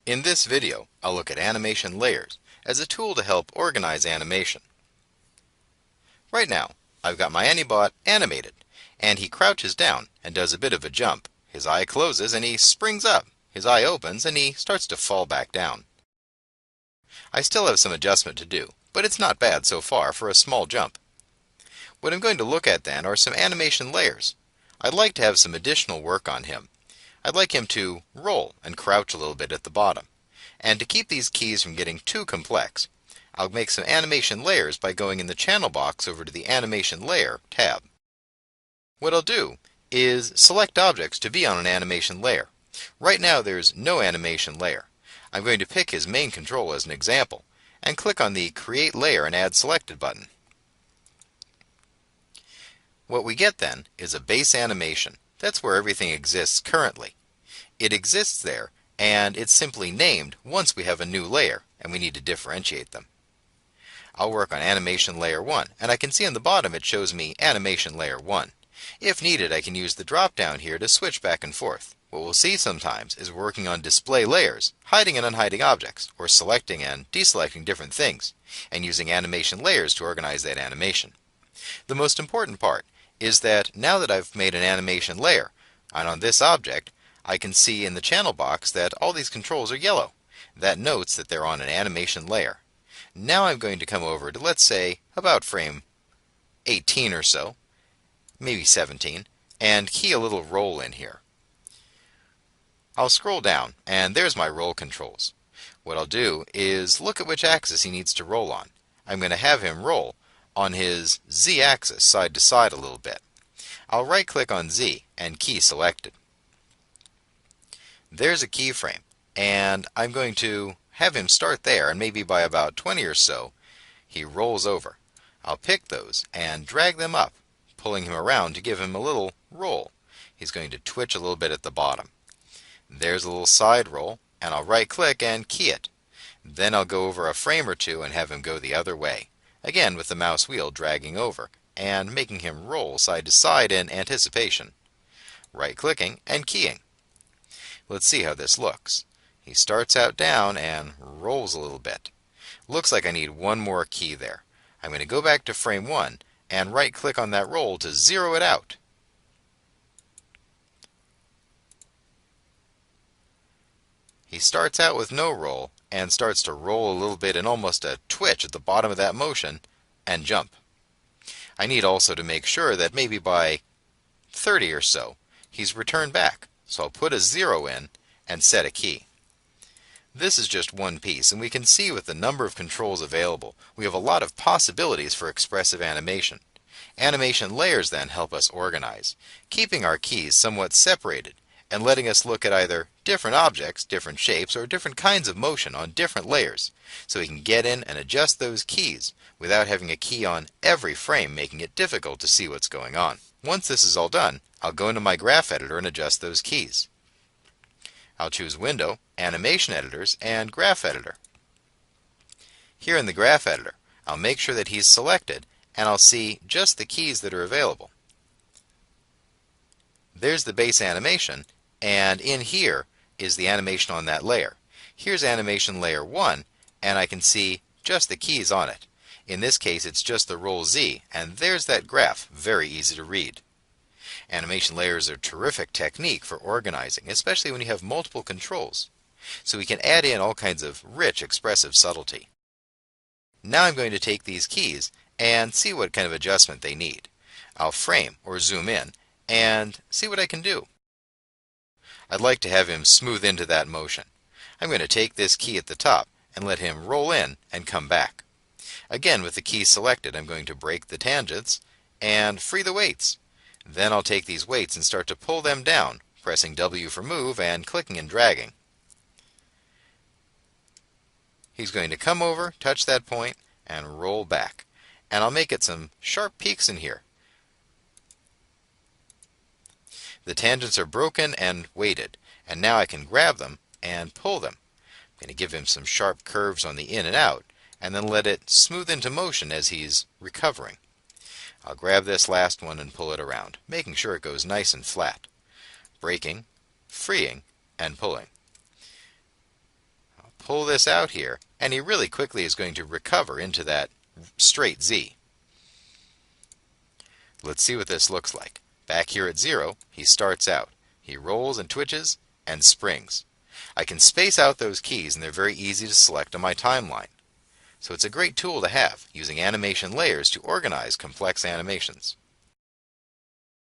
In this video, I'll look at animation layers as a tool to help organize animation. Right now, I've got my Anibot animated, and he crouches down and does a bit of a jump. His eye closes and he springs up. His eye opens and he starts to fall back down. I still have some adjustment to do, but it's not bad so far for a small jump. What I'm going to look at then are some animation layers. I'd like to have some additional work on him. I'd like him to roll and crouch a little bit at the bottom. And to keep these keys from getting too complex, I'll make some animation layers by going in the channel box over to the Animation Layer tab. What I'll do is select objects to be on an animation layer. Right now there's no animation layer. I'm going to pick his main control as an example and click on the Create Layer and Add Selected button. What we get then is a base animation. That's where everything exists currently. It exists there, and it's simply named once we have a new layer and we need to differentiate them. I'll work on Animation Layer 1, and I can see on the bottom it shows me Animation Layer 1. If needed, I can use the drop down here to switch back and forth. What we'll see sometimes is working on display layers, hiding and unhiding objects, or selecting and deselecting different things, and using animation layers to organize that animation. The most important part is that now that I've made an animation layer, and on this object, I can see in the channel box that all these controls are yellow. That notes that they're on an animation layer. Now I'm going to come over to, let's say, about frame 18 or so, maybe 17, and key a little roll in here. I'll scroll down, and there's my roll controls. What I'll do is look at which axis he needs to roll on. I'm going to have him roll on his Z-axis side to side a little bit. I'll right-click on Z and key selected. There's a keyframe, and I'm going to have him start there, and maybe by about 20 or so, he rolls over. I'll pick those and drag them up, pulling him around to give him a little roll. He's going to twitch a little bit at the bottom. There's a little side roll, and I'll right-click and key it. Then I'll go over a frame or two and have him go the other way, again with the mouse wheel dragging over and making him roll side to side in anticipation. Right-clicking and keying. Let's see how this looks. He starts out down and rolls a little bit. Looks like I need one more key there. I'm going to go back to frame 1 and right-click on that roll to zero it out. He starts out with no roll and starts to roll a little bit in almost a twitch at the bottom of that motion and jump. I need also to make sure that maybe by 30 or so he's returned back. So I'll put a 0 in and set a key. This is just one piece, and we can see with the number of controls available, we have a lot of possibilities for expressive animation. Animation layers then help us organize, keeping our keys somewhat separated and letting us look at either different objects, different shapes, or different kinds of motion on different layers, so we can get in and adjust those keys without having a key on every frame, making it difficult to see what's going on. Once this is all done, I'll go into my graph editor and adjust those keys. I'll choose Window, Animation Editors, and Graph Editor. Here in the Graph Editor, I'll make sure that he's selected, and I'll see just the keys that are available. There's the base animation, and in here is the animation on that layer. Here's Animation Layer 1, and I can see just the keys on it. In this case, it's just the roll Z, and there's that graph, very easy to read. Animation layers are a terrific technique for organizing, especially when you have multiple controls. So we can add in all kinds of rich expressive subtlety. Now I'm going to take these keys and see what kind of adjustment they need. I'll frame or zoom in and see what I can do. I'd like to have him smooth into that motion. I'm going to take this key at the top and let him roll in and come back. Again, with the key selected, I'm going to break the tangents and free the weights. Then I'll take these weights and start to pull them down, pressing W for move and clicking and dragging. He's going to come over, touch that point, and roll back. And I'll make it some sharp peaks in here. The tangents are broken and weighted, and now I can grab them and pull them. I'm going to give him some sharp curves on the in and out, and then let it smooth into motion as he's recovering. I'll grab this last one and pull it around, making sure it goes nice and flat. Breaking, freeing, and pulling. pull this out here, and he really quickly is going to recover into that straight Z. Let's see what this looks like. Back here at 0, he starts out. He rolls and twitches and springs. I can space out those keys, and they're very easy to select on my timeline. So it's a great tool to have, using animation layers to organize complex animations.